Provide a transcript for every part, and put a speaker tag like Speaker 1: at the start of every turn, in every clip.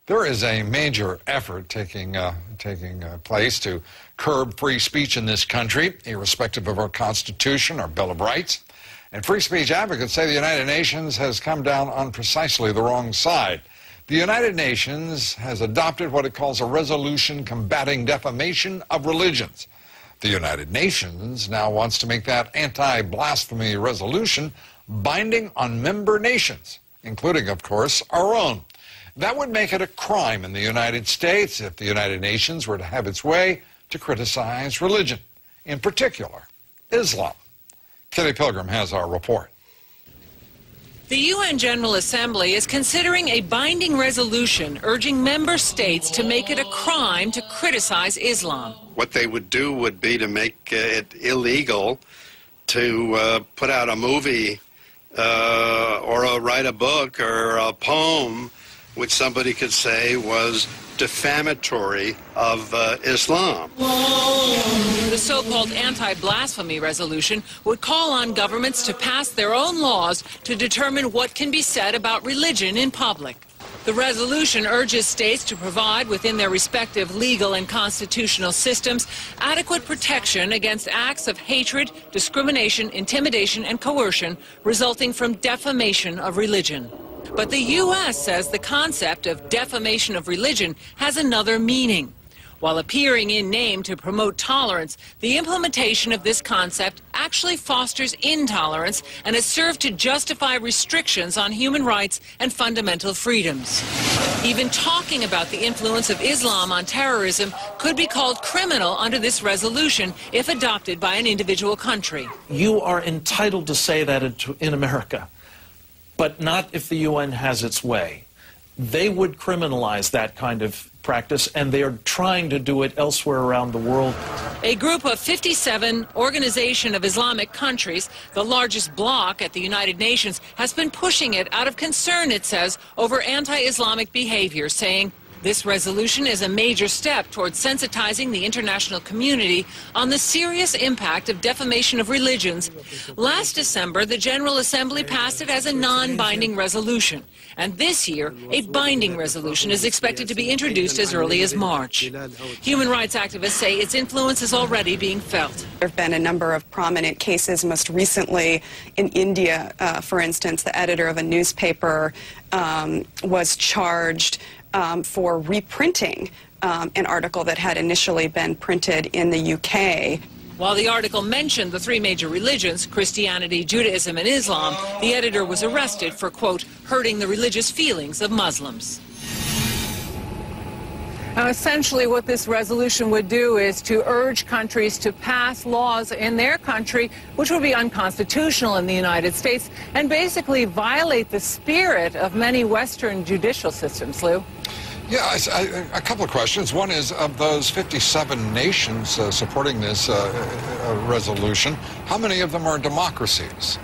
Speaker 1: There is a major effort taking place to curb free speech in this country, irrespective of our Constitution or Bill of Rights. And free speech advocates say the United Nations has come down on precisely the wrong side. The United Nations has adopted what it calls a resolution combating defamation of religions. The United Nations now wants to make that anti-blasphemy resolution binding on member nations, including, of course, our own. That would make it a crime in the United States if the United Nations were to have its way to criticize religion, in particular, Islam. Kelly Pilgrim has our report.
Speaker 2: The UN General Assembly is considering a binding resolution urging member states to make it a crime to criticize Islam.
Speaker 3: What they would do would be to make it illegal to put out a movie or write a book or a poem which somebody could say was defamatory of Islam.
Speaker 2: The so-called anti-blasphemy resolution would call on governments to pass their own laws to determine what can be said about religion in public. The resolution urges states to provide within their respective legal and constitutional systems adequate protection against acts of hatred, discrimination, intimidation, and coercion resulting from defamation of religion. But the U.S. says the concept of defamation of religion has another meaning. While appearing in name to promote tolerance, the implementation of this concept actually fosters intolerance and has served to justify restrictions on human rights and fundamental freedoms. Even talking about the influence of Islam on terrorism could be called criminal under this resolution if adopted by an individual country.
Speaker 4: You are entitled to say that in America, but not if the UN has its way. They would criminalize that kind of practice, and they are trying to do it elsewhere around the world.
Speaker 2: A group of 57 Organization of Islamic Countries, the largest bloc at the United Nations, has been pushing it out of concern, it says, over anti-Islamic behavior, saying this resolution is a major step towards sensitizing the international community on the serious impact of defamation of religions. Last December, the General Assembly passed it as a non-binding resolution. And this year, a binding resolution is expected to be introduced as early as March. Human rights activists say its influence is already being felt.
Speaker 5: There have been a number of prominent cases, most recently in India, for instance, the editor of a newspaper was charged for reprinting an article that had initially been printed in the UK.
Speaker 2: While the article mentioned the three major religions, Christianity, Judaism, and Islam, the editor was arrested for, quote, hurting the religious feelings of Muslims. Now, essentially what this resolution would do is to urge countries to pass laws in their country which would be unconstitutional in the United States and basically violate the spirit of many Western judicial systems, Lou.
Speaker 1: Yeah, a couple of questions. One is, of those 57 nations supporting this resolution, how many of them are democracies?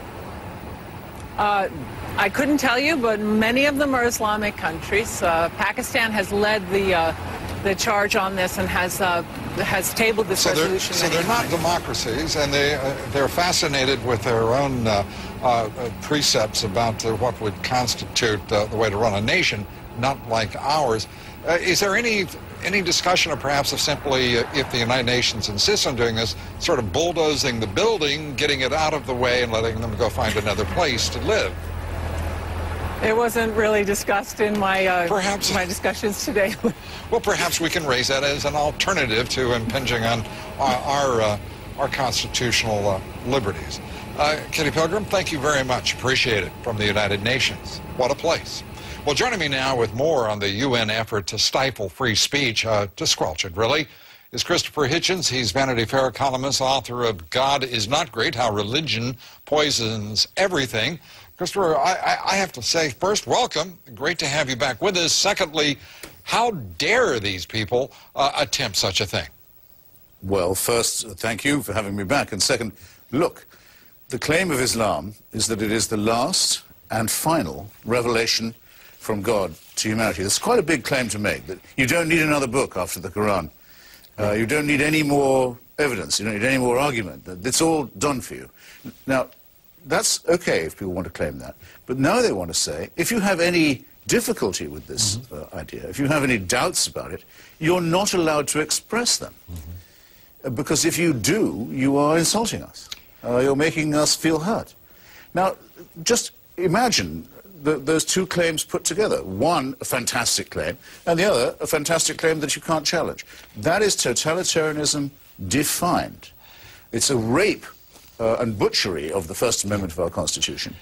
Speaker 2: I couldn't tell you, but many of them are Islamic countries. Pakistan has led the charge on this and has tabled this resolution.
Speaker 1: So they're not democracies, and they're fascinated with their own precepts about what would constitute the way to run a nation, not like ours. Is there any discussion, or perhaps of simply, if the United Nations insists on doing this, sort of bulldozing the building, getting it out of the way, and letting them go find another place to live?
Speaker 2: It wasn't really discussed in my my discussions today.
Speaker 1: Well, perhaps we can raise that as an alternative to impinging on our constitutional liberties. Kitty Pilgrim, thank you very much. Appreciate it. From the United Nations. What a place. Well, joining me now with more on the UN effort to stifle free speech, to squelch it, really, is Christopher Hitchens. He's Vanity Fair columnist, author of God is Not Great, How Religion Poisons Everything. Christopher, I have to say, first, welcome. Great to have you back with us. Secondly, how dare these people attempt such a thing?
Speaker 6: Well, first, thank you for having me back. And second, look, the claim of Islam is that it is the last and final revelation from God to humanity. That's quite a big claim to make, that you don't need another book after the Quran. You don't need any more evidence. You don't need any more argument. It's all done for you. Now, that's okay if people want to claim that. But now they want to say, if you have any difficulty with this idea, if you have any doubts about it, you're not allowed to express them. Because if you do, you are insulting us. You're making us feel hurt. Now, just imagine those two claims put together. One, a fantastic claim, and the other, a fantastic claim that you can't challenge. That is totalitarianism defined. It's a rape and butchery of the First Amendment of our Constitution.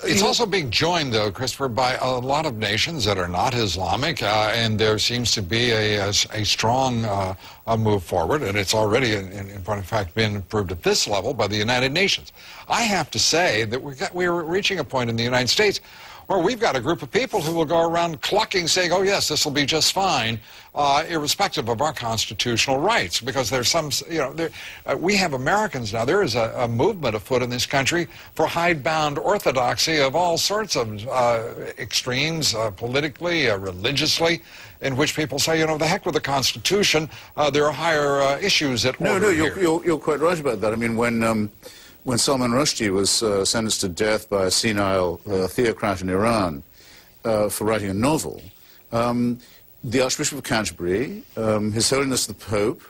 Speaker 1: It's also being joined, though, Christopher, by a lot of nations that are not Islamic, and there seems to be a strong move forward, and it's already, in point of fact, been approved at this level by the United Nations. I have to say that we're reaching a point in the United States where we've got a group of people who will go around clucking, saying, oh, yes, this will be just fine, irrespective of our constitutional rights, because there's some, you know, we have Americans now. There is a movement afoot in this country for hidebound orthodoxy of all sorts of extremes, politically, religiously, in which people say, you know, the heck with the Constitution, there are higher issues at order here.
Speaker 6: You're quite right about that. I mean, when Salman Rushdie was sentenced to death by a senile theocrat in Iran for writing a novel, the Archbishop of Canterbury, His Holiness the Pope,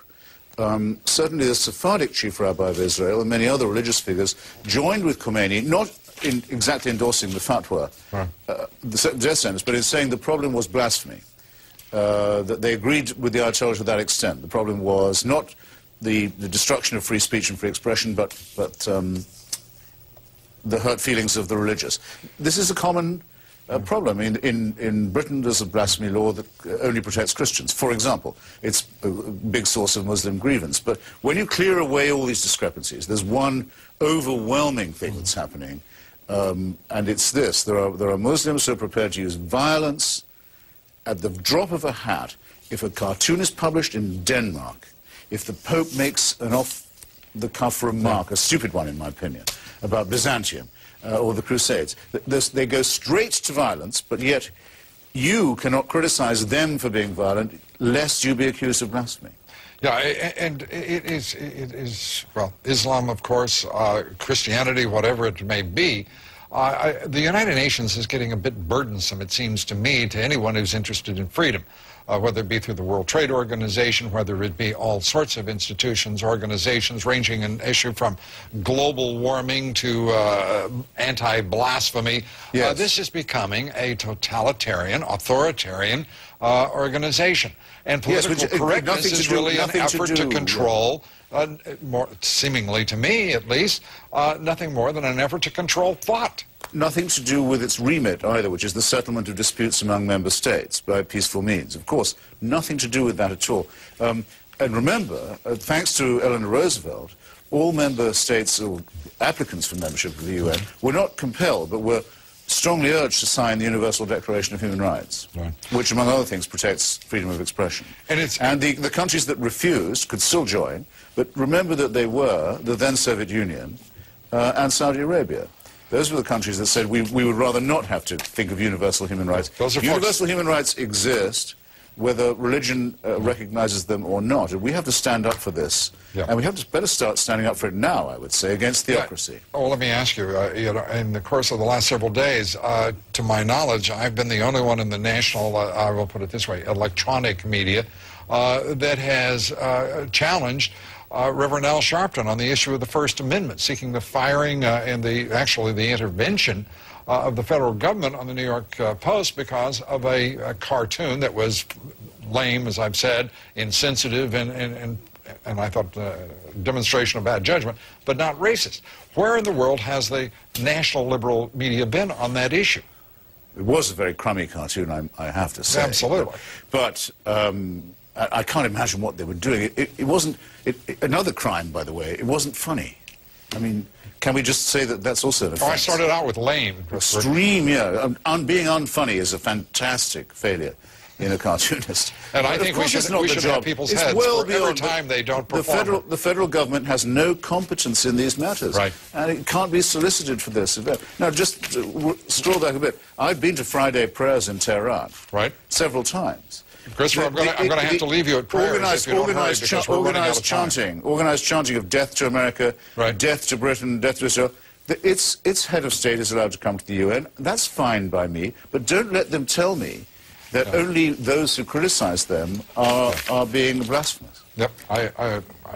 Speaker 6: certainly the Sephardic Chief Rabbi of Israel, and many other religious figures joined with Khomeini, not in exactly endorsing the fatwa, the death sentence, but in saying the problem was blasphemy. That they agreed with the Ayatollah to that extent. The problem was not the destruction of free speech and free expression, but the hurt feelings of the religious. This is a common problem. In Britain, there's a blasphemy law that only protects Christians, for example. It's a big source of Muslim grievance. But when you clear away all these discrepancies, there's one overwhelming thing that's happening, and it's this. There are Muslims who are prepared to use violence at the drop of a hat. If a cartoon is published in Denmark, if the Pope makes an off-the-cuff remark, a stupid one in my opinion, about Byzantium or the Crusades, they go straight to violence, but yet you cannot criticize them for being violent, lest you be accused of blasphemy.
Speaker 1: Yeah, and it is, well, Islam, of course, Christianity, whatever it may be. The United Nations is getting a bit burdensome, it seems to me, to anyone who's interested in freedom. Whether it be through the World Trade Organization, whether it be all sorts of institutions, organizations, ranging in issue from global warming to anti-blasphemy.
Speaker 6: Yes.
Speaker 1: This is becoming a totalitarian, authoritarian organization. And political correctness is really an effort to control, more, seemingly to me at least, nothing more than an effort to control thought.
Speaker 6: Nothing to do with its remit either, which is the settlement of disputes among member states by peaceful means. Of course, nothing to do with that at all. And remember, thanks to Eleanor Roosevelt, all member states or applicants for membership of the UN were not compelled, but were strongly urged to sign the Universal Declaration of Human Rights, which, among other things, protects freedom of expression. And the countries that refused could still join, but remember that they were the then Soviet Union and Saudi Arabia. Those were the countries that said we would rather not have to think of universal human rights. Universal human rights exist, whether religion recognizes them or not. And we have to stand up for this. And we have to better start standing up for it now, I would say, against theocracy.
Speaker 1: Well, let me ask you, you know, in the course of the last several days, to my knowledge, I've been the only one in the national, I will put it this way, electronic media that has challenged Reverend Al Sharpton on the issue of the First Amendment, seeking the firing and actually the intervention of the federal government on the New York Post because of a cartoon that was lame, as I've said, insensitive, and I thought demonstration of bad judgment, but not racist. Where in the world has the national liberal media been on that issue?
Speaker 6: It was a very crummy cartoon, I have to say.
Speaker 1: Absolutely.
Speaker 6: But I can't imagine what they were doing. It wasn't... another crime, by the way, it wasn't funny. I mean, can we just say that that's also an offense?
Speaker 1: I started out with lame.
Speaker 6: Extreme, yeah. Being unfunny is a fantastic failure in a cartoonist.
Speaker 1: And I think we should have people's heads for every time they don't perform.
Speaker 6: The federal government has no competence in these matters.
Speaker 1: Right.
Speaker 6: And it can't be solicited for this. Now, just scroll back a bit. I've been to Friday prayers in Tehran.
Speaker 1: Right.
Speaker 6: Several times.
Speaker 1: Christopher, I'm going to have to leave you at prayers
Speaker 6: organized chanting of death to America, death to Britain, death to Israel. Its head of state is allowed to come to the UN. That's fine by me, but don't let them tell me that only those who criticize them are being blasphemous.
Speaker 1: Yep.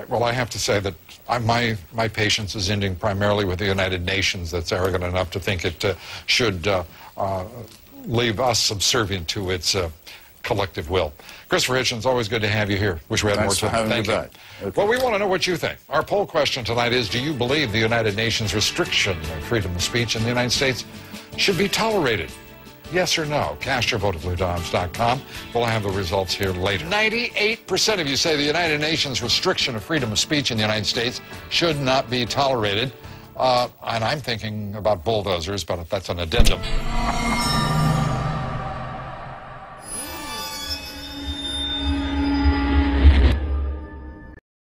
Speaker 1: Well, I have to say that my patience is ending primarily with the United Nations that's arrogant enough to think it should leave us subservient to its collective will. Christopher Hitchens, always good to have you here. Wish we had more time. Thank you.
Speaker 6: Okay.
Speaker 1: Well, we want to know what you think. Our poll question tonight is, do you believe the United Nations restriction of freedom of speech in the United States should be tolerated? Yes or no? Cast your vote at BlueDimes.com. We'll have the results here later. 98% of you say the United Nations restriction of freedom of speech in the United States should not be tolerated. And I'm thinking about bulldozers, but that's an addendum.